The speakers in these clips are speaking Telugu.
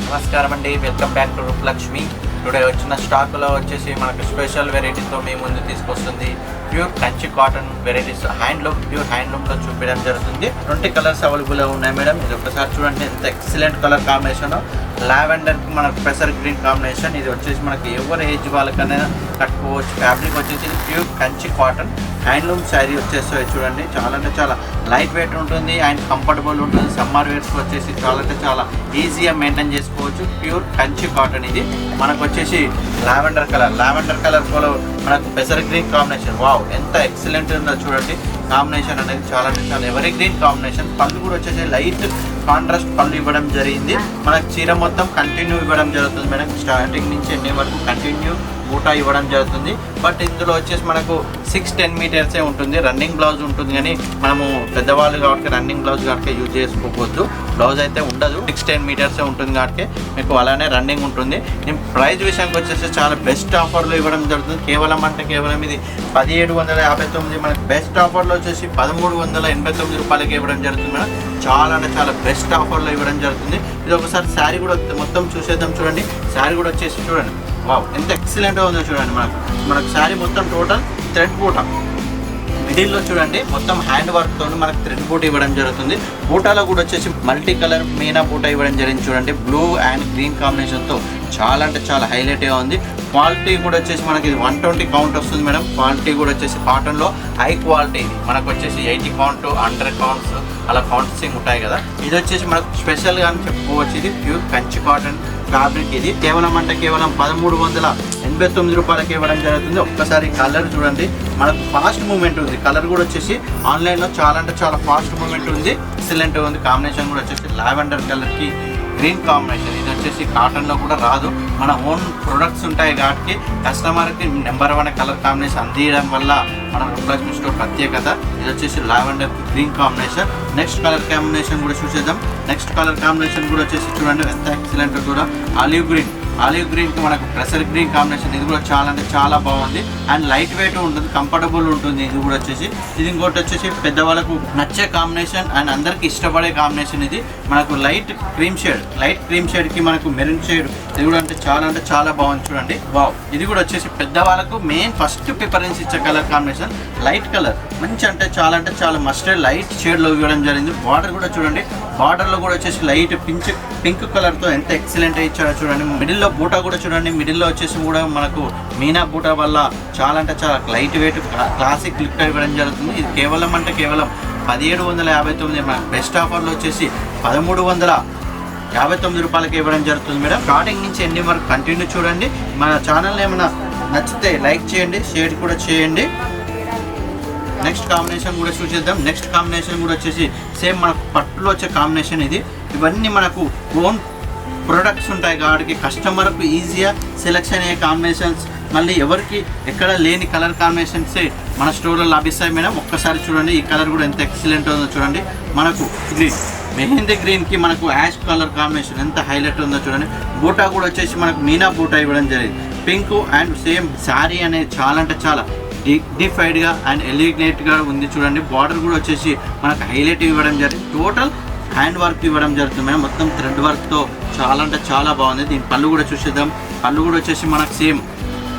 నమస్కారం అండి, welcome back to Roopalakshmi. Today వచ్చిన స్టాక్లో వచ్చేసి మనకు స్పెషల్ వెరైటీతో మీ ముందు తీసుకొస్తుంది. Pure Kanchi cotton varieties pure హ్యాండ్లూమ్లో చూపించడం జరుగుతుంది. 20 కలర్స్ అవైలబుల్ ఉన్నాయి మేడం. ఇది ఒకసారి చూడండి, ఎంత ఎక్సలెంట్ కలర్ కాంబినేషన్. లావెండర్కి మనకు పెసర్ గ్రీన్ కాంబినేషన్. ఇది వచ్చేసి మనకి ఎవరి ఏజ్ వాళ్ళకైనా కట్టుకోవచ్చు. ఫ్యాబ్రిక్ వచ్చేసి pure Kanchi cotton handloom sari వచ్చేసి చూడండి, చాలా అంటే చాలా లైట్ వెయిట్ ఉంటుంది అండ్ కంఫర్టబుల్ ఉంటుంది. సమ్మర్ వేర్స్కి వచ్చేసి చాలా అంటే చాలా ఈజీగా మెయింటైన్ చేసుకోవచ్చు. Pure Kanchi cotton. ఇది మనకు వచ్చేసి లావెండర్ కలర్ కూడా మనకు పెసర్ గ్రీన్ కాంబినేషన్. వావ్, ఎంత ఎక్సలెంట్ ఉందో చూడండి. కాంబినేషన్ అనేది చాలా అంటే చాలా ఎవరీ గ్రీన్ కాంబినేషన్. పళ్ళు కూడా వచ్చేసి లైట్ కాంట్రాస్ట్ పళ్ళు ఇవ్వడం జరిగింది. మనకు చీర మొత్తం కంటిన్యూ ఇవ్వడం జరుగుతుంది మేడం. స్టార్టింగ్ నుంచి ఎండింగ్ వరకు కంటిన్యూ బూటా ఇవ్వడం జరుగుతుంది. బట్ ఇందులో వచ్చేసి మనకు 6-10 మీటర్సే ఉంటుంది. రన్నింగ్ బ్లౌజ్ ఉంటుంది, కానీ మనము పెద్దవాళ్ళు కాబట్టి రన్నింగ్ బ్లౌజ్ కాబట్టి యూజ్ చేసుకోవద్దు. బ్లౌజ్ అయితే ఉండదు, 6-10 మీటర్సే ఉంటుంది కాబట్టి మీకు అలానే రన్నింగ్ ఉంటుంది. నేను ప్రైస్ విషయానికి వచ్చేసి చాలా బెస్ట్ ఆఫర్లో ఇవ్వడం జరుగుతుంది. కేవలం ఇది 1759. మనకి బెస్ట్ ఆఫర్లో వచ్చేసి 1389 రూపాయలకి ఇవ్వడం జరుగుతుంది మేడం. చాలా అంటే చాలా బెస్ట్ ఆఫర్లో ఇవ్వడం జరుగుతుంది. ఇది ఒకసారి శారీ కూడా మొత్తం చూసేద్దాం. చూడండి, శారీ కూడా వచ్చేసి చూడండి, వావ్ ఎంత ఎక్సలెంట్గా ఉందో చూడండి. మనకు శారీ మొత్తం టోటల్ థ్రెడ్ బూట. మిడిల్లో చూడండి మొత్తం హ్యాండ్ వర్క్తో మనకు థ్రెడ్ బూట ఇవ్వడం జరుగుతుంది. బూటాలో కూడా వచ్చేసి మల్టీ కలర్ మీనా బూట ఇవ్వడం జరిగింది. చూడండి, బ్లూ అండ్ గ్రీన్ కాంబినేషన్తో చాలా అంటే చాలా హైలైట్గా ఉంది. క్వాలిటీ కూడా వచ్చేసి మనకి 120 కౌంట్ వస్తుంది మేడం. క్వాలిటీ కూడా వచ్చేసి కాటన్లో హై క్వాలిటీ. మనకు వచ్చేసి 80 కౌంట్, 100 కౌంట్స్ అలా కౌంట్సింగ్ ఉంటాయి కదా. ఇది వచ్చేసి మనకు స్పెషల్గా అని చెప్పుకోవచ్చు. ఇది ప్యూర్ కంచి కాటన్ ఫ్యాబ్రిక్. ఇది కేవలం 1389 రూపాయలకి ఇవ్వడం జరుగుతుంది. ఒక్కసారి కలర్ చూడండి, మనకు ఫాస్ట్ మూమెంట్ ఉంది. కలర్ కూడా వచ్చేసి ఆన్లైన్లో చాలా అంటే చాలా ఫాస్ట్ మూమెంట్ ఉంది. ఎక్సలెంట్ ఉంది. కాంబినేషన్ కూడా వచ్చేసి లావెండర్ కలర్కి గ్రీన్ కాంబినేషన్. ఇది వచ్చేసి కాటన్లో కూడా రాదు. మన ఓన్ ప్రొడక్ట్స్ ఉంటాయి కాబట్టి కస్టమర్కి నెంబర్ 1 కలర్ కాంబినేషన్ అందించడం వల్ల మన రూపలక్ష్మి స్టోర్ ప్రత్యేకత. ఇది వచ్చేసి lavender green combination. Next colour combination కూడా చూసేద్దాం. నెక్స్ట్ కలర్ కాంబినేషన్ కూడా వచ్చేసి చూడండి, ఎంత ఎక్సలెంట్ కూడా. ఆలివ్ గ్రీన్కి మనకు ప్రెసర్ గ్రీన్ కాంబినేషన్. ఇది కూడా చాలా అంటే చాలా బాగుంది అండ్ లైట్ వెయిట్ ఉంటుంది, కంఫర్టబుల్ ఉంటుంది. ఇది కూడా వచ్చేసి ఇది ఇంకోటి వచ్చేసి పెద్దవాళ్ళకు నచ్చే కాంబినేషన్ అండ్ అందరికి ఇష్టపడే కాంబినేషన్. ఇది మనకు లైట్ క్రీమ్ షేడ్కి మనకు మెరూన్ షేడ్. ఇది కూడా అంటే చాలా బాగుంది చూడండి. వావ్, ఇది కూడా వచ్చేసి పెద్దవాళ్ళకు మెయిన్ ఫస్ట్ ప్రిఫరెన్స్ ఇచ్చే కలర్ కాంబినేషన్. లైట్ కలర్ మంచి అంటే చాలా మస్టర్డ్ లైట్ షేడ్లో ఇవ్వడం జరిగింది. బార్డర్ కూడా చూడండి, బార్డర్లో కూడా వచ్చేసి లైట్ పింక్ కలర్తో ఎంత ఎక్సలెంట్ ఇచ్చారో చూడండి. మిడిల్లో బూటా కూడా చూడండి, మిడిల్లో వచ్చేసి కూడా మనకు మీనా బూటా వల్ల చాలా అంటే చాలా లైట్ వెయిట్ క్లాసిక్ లుక్ ఇవ్వడం జరుగుతుంది. ఇది కేవలం 1759. మన బెస్ట్ ఆఫర్లో వచ్చేసి 1359 రూపాయలకి ఇవ్వడం జరుగుతుంది మేడం. స్టార్టింగ్ నుంచి ఎండింగ్ వరకు కంటిన్యూ చూడండి. మన ఛానల్ ఏమైనా నచ్చితే లైక్ చేయండి, షేర్ కూడా చేయండి. నెక్స్ట్ కాంబినేషన్ కూడా చూసేద్దాం. నెక్స్ట్ కాంబినేషన్ కూడా వచ్చేసి సేమ్ మనకు పట్టులో వచ్చే కాంబినేషన్. ఇవన్నీ మనకు ఓన్ ప్రొడక్ట్స్ ఉంటాయి కాబట్టి కస్టమర్కు ఈజీగా సెలెక్షన్ అయ్యే కాంబినేషన్స్, మళ్ళీ ఎవరికి ఎక్కడ లేని కలర్ కాంబినేషన్సే మన స్టోర్లో లభిస్తాయి మేడం. ఒక్కసారి చూడండి, ఈ కలర్ కూడా ఎంత ఎక్సలెంట్ ఉందో చూడండి. మనకు గ్రీన్ మెహందీ గ్రీన్కి మనకు యాష్ కలర్ కాంబినేషన్ ఎంత హైలైట్ ఉందో చూడండి. బూటా కూడా వచ్చేసి మనకు మీనా బూటా ఇవ్వడం జరిగింది. పింక్ అండ్ సేమ్ శారీ అనేది చాలా అంటే చాలా డిగ్నిఫైడ్గా అండ్ ఎలిగేట్గా ఉంది చూడండి. బార్డర్ కూడా వచ్చేసి మనకు హైలైట్ ఇవ్వడం జరిగింది. టోటల్ హ్యాండ్ వర్క్ ఇవ్వడం జరుగుతుంది మేడం. మొత్తం థ్రెడ్ వర్క్తో చాలా అంటే చాలా బాగుంది. దీని పళ్ళు కూడా చూసేద్దాం. పళ్ళు కూడా వచ్చేసి మనకు సేమ్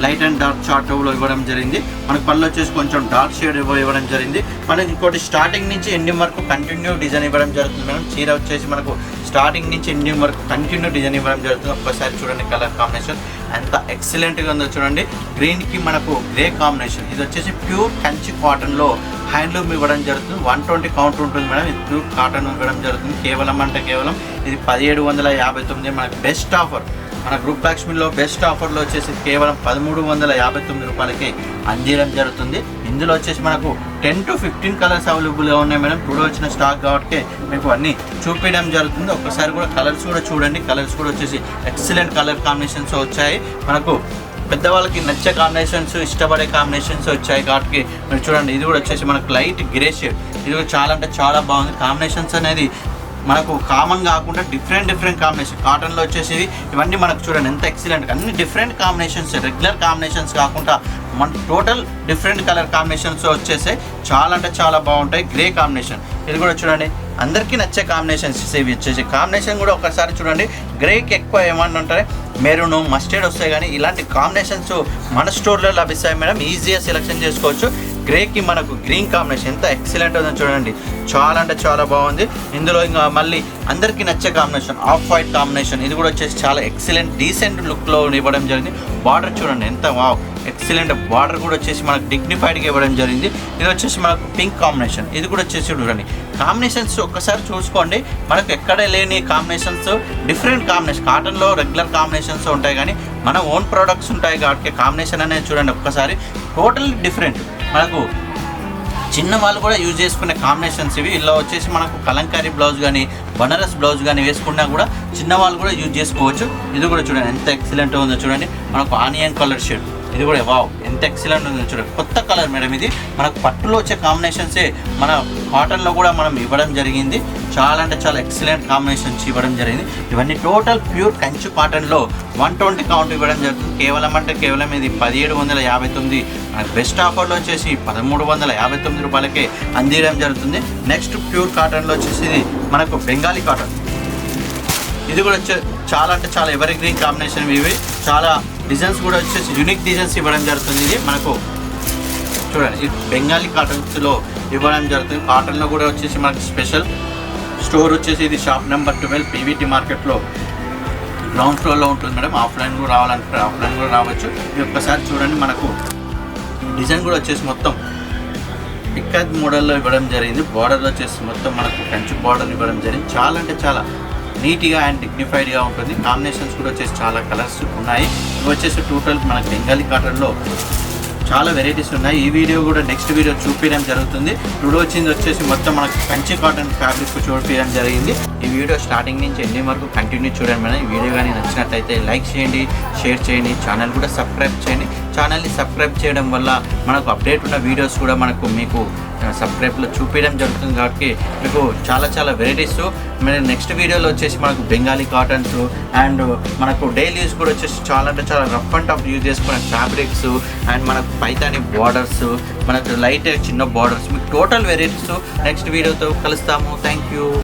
లైట్ అండ్ డార్క్ చార్ట్లో ఇవ్వడం జరిగింది. మనకు పళ్ళు వచ్చేసి కొంచెం డార్క్ షేడ్ ఇవ్వడం జరిగింది. మనకి ఇంకోటి స్టార్టింగ్ నుంచి ఎండింగ్ వరకు కంటిన్యూ డిజైన్ ఇవ్వడం జరుగుతుంది మేడం. చీర వచ్చేసి మనకు స్టార్టింగ్ నుంచి ఎండింగ్ వరకు కంటిన్యూ డిజైన్ ఇవ్వడం జరుగుతుంది. ఒక్కసారి చూడండి కలర్ కాంబినేషన్ ఎంత ఎక్సలెంట్గా ఉందో చూడండి. గ్రీన్కి మనకు గ్రే కాంబినేషన్. ఇది వచ్చేసి ప్యూర్ కంచి కాటన్లో హ్యాండ్లూమ్ ఇవ్వడం జరుగుతుంది. 120 కౌంట్ ఉంటుంది మేడం. ఇది ప్యూర్ కాటన్ ఇవ్వడం జరుగుతుంది. కేవలం ఇది 1759. మనకు బెస్ట్ ఆఫర్ మన రూపలక్ష్మిలో బెస్ట్ ఆఫర్లో వచ్చేసి కేవలం 1359 రూపాయలకి అందించడం జరుగుతుంది. ఇందులో వచ్చేసి మనకు 10 to 15 కలర్స్ అవైలబుల్గా ఉన్నాయి మేడం. ఇప్పుడు వచ్చిన స్టాక్ కాబట్టి మీకు అన్నీ చూపించడం జరుగుతుంది. ఒక్కసారి కూడా కలర్స్ కూడా చూడండి. కలర్స్ కూడా వచ్చేసి ఎక్సలెంట్ కలర్ కాంబినేషన్స్ వచ్చాయి. మనకు పెద్దవాళ్ళకి నచ్చే కాంబినేషన్స్, ఇష్టపడే కాంబినేషన్స్ వచ్చాయి కాబట్టి మీరు చూడండి. ఇది కూడా వచ్చేసి మనకు లైట్ గ్రే షేడ్. ఇది కూడా చాలా అంటే చాలా బాగుంది. కాంబినేషన్స్ అనేది మనకు కామన్ కాకుండా డిఫరెంట్ కాంబినేషన్. కాటన్లో వచ్చేసి ఇవన్నీ మనకు చూడండి ఎంత ఎక్సలెంట్, అన్ని డిఫరెంట్ కాంబినేషన్స్, రెగ్యులర్ కాంబినేషన్స్ కాకుండా మన టోటల్ డిఫరెంట్ కలర్ కాంబినేషన్స్ వచ్చేసి చాలా అంటే చాలా బాగుంటాయి. గ్రే కాంబినేషన్ ఇది కూడా చూడండి, అందరికీ నచ్చే కాంబినేషన్స్ ఇవి వచ్చేసి. కాంబినేషన్ కూడా ఒకసారి చూడండి, గ్రేకి ఎక్కువ ఏమంటే మెరూన్ మస్టర్డ్ వస్తాయి, కానీ ఇలాంటి కాంబినేషన్స్ మన స్టోర్లో లభిస్తాయి మేడం. ఈజీగా సెలెక్షన్ చేసుకోవచ్చు. గ్రేకి మనకు గ్రీన్ కాంబినేషన్ ఎంత ఎక్సలెంట్ ఉందని చూడండి, చాలా అంటే చాలా బాగుంది. ఇందులో ఇంకా మళ్ళీ అందరికీ నచ్చే కాంబినేషన్ ఆఫ్ వైట్ కాంబినేషన్, ఇది కూడా వచ్చేసి చాలా ఎక్సలెంట్ డీసెంట్ లుక్లో ఇవ్వడం జరిగింది. బార్డర్ చూడండి ఎంత వావ్ ఎక్సలెంట్, బార్డర్ కూడా వచ్చేసి మనకు డిగ్నిఫైడ్గా ఇవ్వడం జరిగింది. ఇది వచ్చేసి మనకు పింక్ కాంబినేషన్, ఇది కూడా వచ్చేసి చూడండి కాంబినేషన్స్ ఒక్కసారి చూసుకోండి. మనకు ఎక్కడ లేని కాంబినేషన్స్, డిఫరెంట్ కాంబినేషన్. కాటన్లో రెగ్యులర్ కాంబినేషన్స్ ఉంటాయి, కానీ మన ఓన్ ప్రోడక్ట్స్ ఉంటాయి కాబట్టి కాంబినేషన్ అనేది చూడండి ఒక్కసారి టోటల్ డిఫరెంట్. మనకు చిన్న వాళ్ళు కూడా యూజ్ చేసుకునే కాంబినేషన్స్ ఇవి. ఇలా వచ్చేసి మనకు కలంకారీ బ్లౌజ్ కానీ బనారస్ బ్లౌజ్ కానీ వేసుకున్నా కూడా చిన్న వాళ్ళు కూడా యూజ్ చేసుకోవచ్చు. ఇది కూడా చూడండి ఎంత ఎక్సలెంట్ ఉందో చూడండి, మనకు ఆనియన్ కలర్ షేడ్, ఇది కూడా వావ్ ఎంత ఎక్సలెంట్ ఉందో చూడండి. కొత్త కలర్ మేడం ఇది, మనకు పట్టులో వచ్చే కాంబినేషన్సే మన కాటన్లో కూడా మనం ఇవ్వడం జరిగింది. చాలా అంటే చాలా ఎక్సలెంట్ కాంబినేషన్స్ ఇవ్వడం జరిగింది. ఇవన్నీ టోటల్ ప్యూర్ కంచి కాటన్లో 120 కౌంట్ ఇవ్వడం జరుగుతుంది. కేవలం ఇది 1759, మనకు బెస్ట్ ఆఫర్లో వచ్చేసి 1359 రూపాయలకే అందించడం జరుగుతుంది. నెక్స్ట్ ప్యూర్ కాటన్లో వచ్చేసి ఇది మనకు బెంగాలీ కాటన్, ఇది కూడా వచ్చే చాలా అంటే చాలా ఎవర్ గ్రీన్ కాంబినేషన్. ఇవి చాలా డిజైన్స్ కూడా వచ్చేసి యూనిక్ డిజైన్స్ ఇవ్వడం జరుగుతుంది. ఇది మనకు చూడండి ఇది బెంగాలీ కాటన్స్లో ఇవ్వడం జరుగుతుంది. కాటన్లో కూడా వచ్చేసి మనకు స్పెషల్ స్టోర్ వచ్చేసి ఇది షాప్ నెంబర్ 12 పీవీటీ మార్కెట్లో గ్రౌండ్ ఫ్లోర్లో ఉంటుంది మేడం. ఆఫ్లైన్ కూడా రావాలంటే ఆఫ్లైన్ కూడా రావచ్చు. ఇది ఒక్కసారి చూడండి, మనకు డిజైన్ కూడా వచ్చేసి మొత్తం ఇక్కత్ మోడల్లో ఇవ్వడం జరిగింది. బార్డర్లో వచ్చేసి మొత్తం మనకు కంచి బార్డర్ ఇవ్వడం జరిగింది. చాలా అంటే చాలా నీట్గా అండ్ డిగ్నిఫైడ్గా ఉంటుంది. కాంబినేషన్స్ కూడా వచ్చేసి చాలా కలర్స్ ఉన్నాయి. ఇవి వచ్చేసి టోటల్ మనకు బెంగాలీ కాటన్లో చాలా వెరైటీస్ ఉన్నాయి. ఈ వీడియో కూడా నెక్స్ట్ వీడియో చూపించడం జరుగుతుంది. ఇప్పుడు వచ్చింది వచ్చేసి మొత్తం మనకు కంచి కాటన్ ఫ్యాబ్రిక్ చూపించడం జరిగింది. ఈ వీడియో స్టార్టింగ్ నుంచి ఎండింగ్ వరకు కంటిన్యూ చూడండి మేడం. ఈ వీడియో కానీ నచ్చినట్లయితే లైక్ చేయండి, షేర్ చేయండి, ఛానల్ కూడా సబ్స్క్రైబ్ చేయండి. ఛానల్ని సబ్స్క్రైబ్ చేయడం వల్ల మనకు అప్డేట్ ఉన్న వీడియోస్ కూడా మీకు సబ్స్క్రైబ్లో చూపించడం జరుగుతుంది. కాబట్టి మీకు చాలా వెరైటీస్ నెక్స్ట్ వీడియోలో వచ్చేసి మనకు బెంగాలీ కాటన్స్ అండ్ మనకు డైలీ యూస్ కూడా వచ్చేసి చాలా అంటే చాలా రఫ్ అండ్ టఫ్ యూజ్ చేసుకునే ఫ్యాబ్రిక్స్ అండ్ మనకు పైతాని బార్డర్స్, మనకు లైట్ చిన్న బార్డర్స్, మీకు టోటల్ వెరైటీస్ నెక్స్ట్ వీడియోతో కలుస్తాము. Thank you.